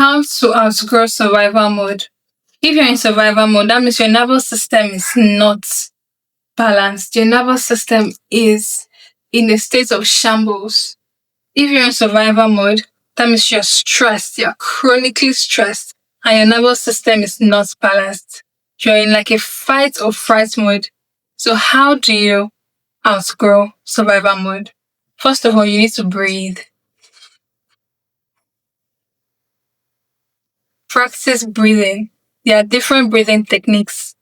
How to outgrow survival mode. If you're in survival mode, that means your nervous system is not balanced. Your nervous system is in a state of shambles. If you're in survival mode, that means you're stressed, you're chronically stressed, and your nervous system is not balanced. You're in like a fight or fright mode. So, how do you outgrow survival mode? First of all, you need to breathe. Practice breathing. There are different breathing techniques.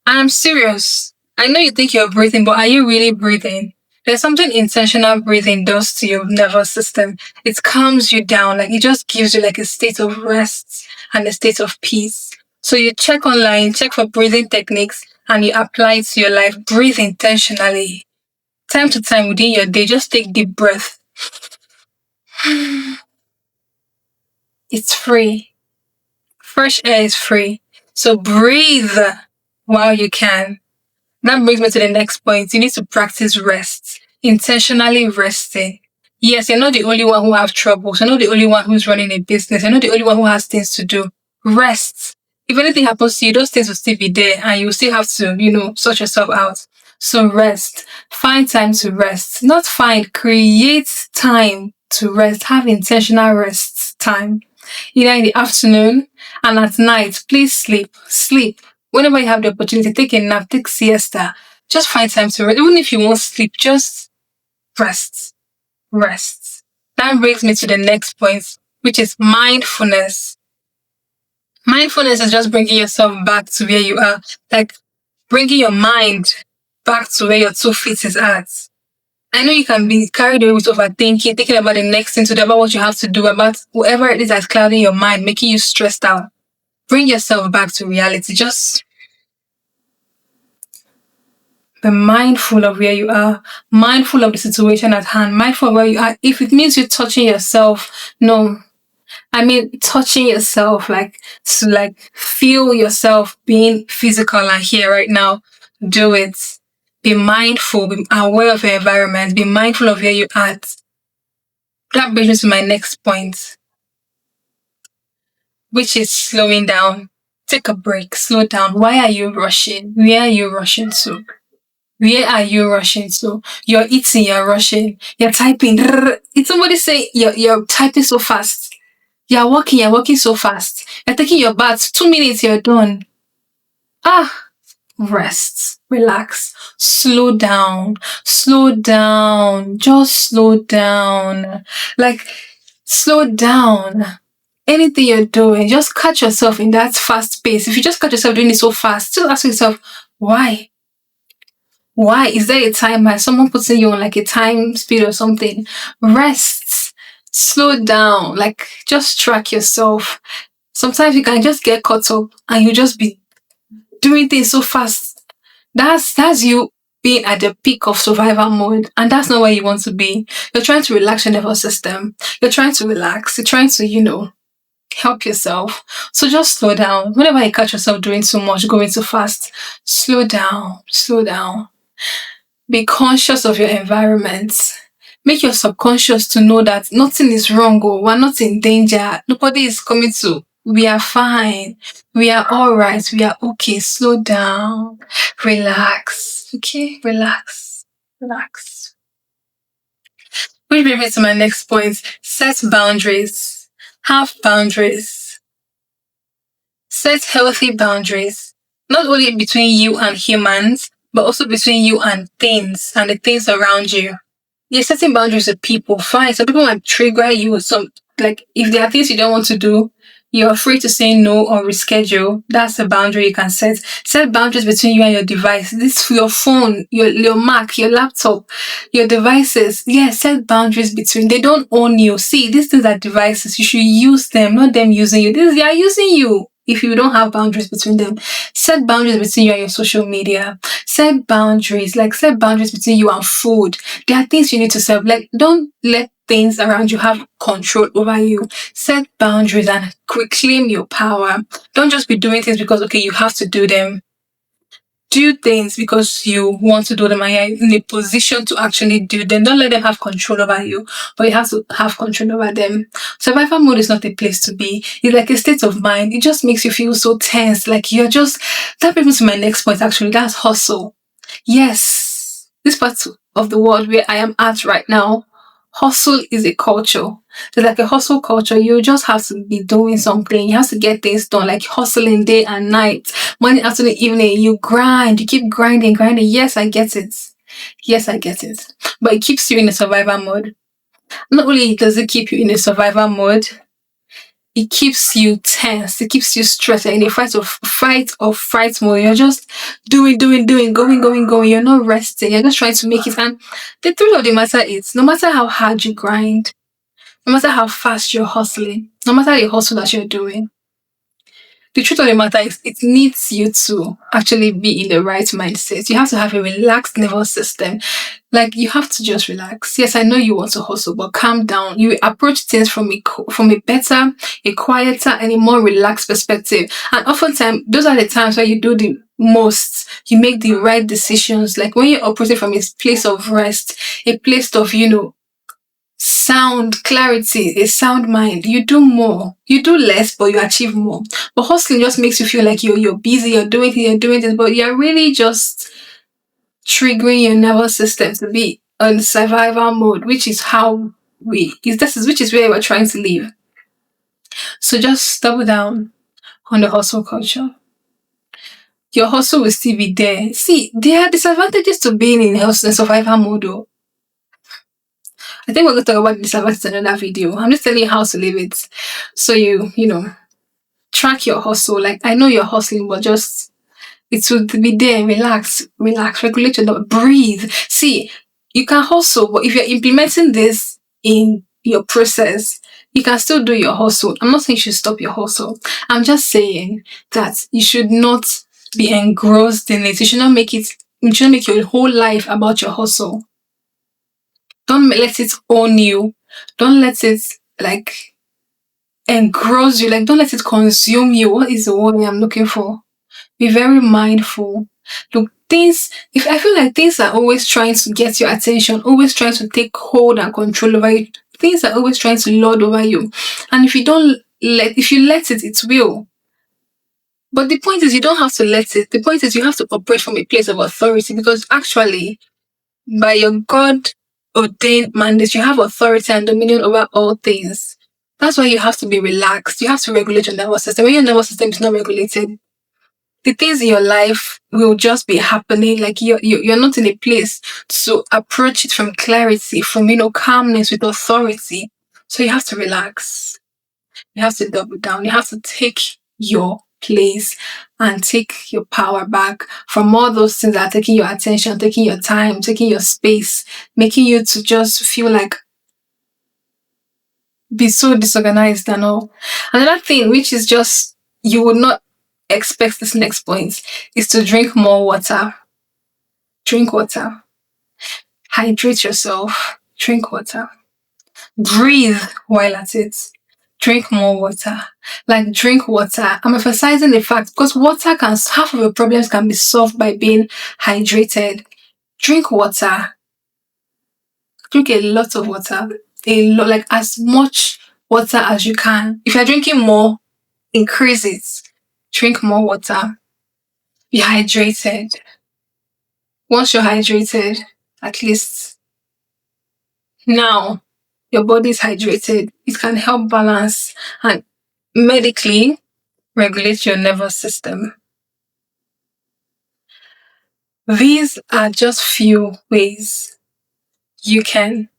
I'm serious. I know you think you're breathing, but are you really breathing? There's something intentional breathing does to your nervous system. It calms you down, like it just gives you like a state of rest and a state of peace. So you check online, check for breathing techniques, and you apply it to your life. Breathe intentionally. Time to time within your day, just take deep breath. It's free. Fresh air is free. So breathe while you can. That brings me to the next point. You need to practice rest. Intentionally resting. Yes, you're not the only one who have troubles. You're not the only one who's running a business. You're not the only one who has things to do. Rest. If anything happens to you, those things will still be there and you will still have to, sort yourself out. So rest. Find time to rest. Not find, create time to rest. Have intentional rest time. Either in the afternoon and at night. Please sleep. Sleep. Whenever you have the opportunity, take a nap, take siesta. Just find time to rest. Even if you won't sleep, just rest. Rest. That brings me to the next point, which is mindfulness. Mindfulness is just bringing yourself back to where you are, like bringing your mind back to where your 2 feet is at. I know you can be carried away with overthinking, thinking about the next thing to do, about what you have to do, about whatever it is that's clouding your mind, making you stressed out. Bring yourself back to reality. Just be mindful of where you are, mindful of the situation at hand, mindful of where you are. If it means you're touching yourself, no. I mean touching yourself, like to like feel yourself being physical and here right now. Do it. Be mindful, be aware of your environment, be mindful of where you're at. That brings me to my next point, which is slowing down. Take a break, slow down. Why are you rushing? Where are you rushing to? Where are you rushing to? You're eating, you're rushing, you're typing. Did somebody say you're typing so fast? You're walking so fast. You're taking your bath, 2 minutes, you're done. Rest, relax, slow down, just slow down. Like, slow down. Anything you're doing, just catch yourself in that fast pace. If you just catch yourself doing it so fast, just ask yourself, why? Why? Is there a timer? Someone putting you on like a time speed or something? Rest. Slow down. Like, just track yourself. Sometimes you can just get caught up and you just be doing things so fast. That's you being at the peak of survival mode, and that's not where you want to be. You're trying to relax your nervous system. You're trying to relax. You're trying to, help yourself. So just slow down. Whenever you catch yourself doing too much, going too fast, slow down, slow down. Be conscious of your environment. Make your subconscious to know that nothing is wrong, or we're not in danger. Nobody is coming to. We are fine. We are all right. We are okay. Slow down. Relax. Okay? Relax. Relax. Which brings me to my next point. Set boundaries. Have boundaries. Set healthy boundaries. Not only between you and humans, but also between you and things and the things around you. You're setting boundaries with people, fine. Some people might trigger you, like if there are things you don't want to do, you're free to say no or reschedule. That's a boundary you can set. Set boundaries between you and your device. This your phone, your Mac, your laptop, your devices. Yeah, set boundaries between. They don't own you. See, these things are devices. You should use them, not them using you. They are using you. If you don't have boundaries between them, set boundaries between you and your social media. Set boundaries between you and food. There are things you need to set. Like, don't let things around you have control over you. Set boundaries and reclaim your power. Don't just be doing things because, okay, you have to do them. do things because you want to do them and you're in a position to actually do them. Don't let them have control over you, but you have to have control over them. Survival mode is not a place to be. It's like a state of mind. It just makes you feel so tense. Like you're just, that brings me to my next point actually. That's hustle. Yes, this part of the world where I am at right now, hustle is a culture. So like a hustle culture, you just have to be doing something. You have to get things done, like hustling day and night, morning, afternoon, evening. You grind, you keep grinding, grinding. Yes, I get it. Yes, I get it. But it keeps you in a survival mode. Not only does it keep you in a survival mode, it keeps you tense. It keeps you stressed. You're in a fight or fright mode. You're just doing, going. You're not resting. You're just trying to make it. And the truth of the matter is, no matter how hard you grind, no matter how fast you're hustling, no matter the hustle that you're doing, the truth of the matter is it needs you to actually be in the right mindset. You have to have a relaxed nervous system. Like you have to just relax. Yes, I know you want to hustle, but calm down. You approach things from a better, a quieter, and a more relaxed perspective. And oftentimes, those are the times where you do the most. You make the right decisions. Like when you're operating from a place of rest, a place of sound clarity, a sound mind, you do more. You do less, but you achieve more. But hustling just makes you feel like you're busy, you're doing this, but you're really just triggering your nervous system to be on survival mode, which is how which is where we're trying to live. So just double down on the hustle culture. Your hustle will still be there. See, there are disadvantages to being in hustle and survival mode though. I think we're going to talk about the disadvantages in another video. I'm just telling you how to live it. So you track your hustle. Like I know you're hustling, but just it will be there. Relax, regulate your breathe. See, you can hustle, but if you're implementing this in your process, you can still do your hustle. I'm not saying you should stop your hustle. I'm just saying that you should not be engrossed in it. You shouldn't make your whole life about your hustle. Don't let it own you. Don't let it like engross you. Like don't let it consume you. What is the word I'm looking for? Be very mindful. Look, things, if I feel like things are always trying to get your attention, always trying to take hold and control over you, things are always trying to lord over you. And if you let it, it will. But the point is, you don't have to let it. The point is, you have to operate from a place of authority because actually, by your God ordained mandate, you have authority and dominion over all things. That's why you have to be relaxed. You have to regulate your nervous system. When your nervous system is not regulated, the things in your life will just be happening. Like you're not in a place to approach it from clarity, from calmness with authority. So you have to relax. You have to double down. You have to take your place and take your power back from all those things that are taking your attention, taking your time, taking your space, making you to just feel like be so disorganized and all. Another thing, which is just you would not expect this next point, is to drink more water. Drink water. Hydrate yourself. Drink water. Breathe while at it. Drink more water. Like drink water. I'm emphasizing the fact because half of your problems can be solved by being hydrated. Drink water. Drink a lot of water. Like as much water as you can. If you're drinking more, increase it. Drink more water. Be hydrated. Once you're hydrated, at least now your body is hydrated, it can help balance and medically regulate your nervous system. These are just few ways you can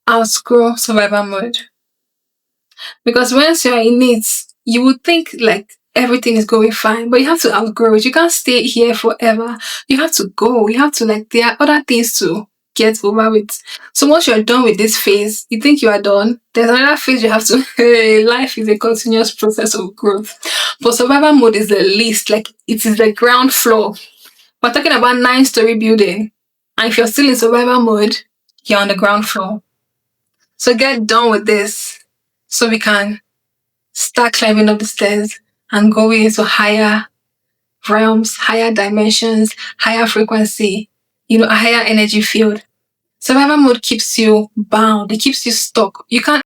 outgrow survival mode. Because once you're in it, you would think like everything is going fine, but you have to outgrow it. You can't stay here forever. You have to go. You have to there are other things to get over with. So once you're done with this phase, you think you are done. There's another phase you have to. Life is a continuous process of growth. But survival mode is the least. Like it is the ground floor. We're talking about 9-story building, and if you're still in survival mode, you're on the ground floor. So get done with this, so we can start climbing up the stairs and going into higher realms, higher dimensions, higher frequency, a higher energy field. Survival mode keeps you bound, it keeps you stuck. You can't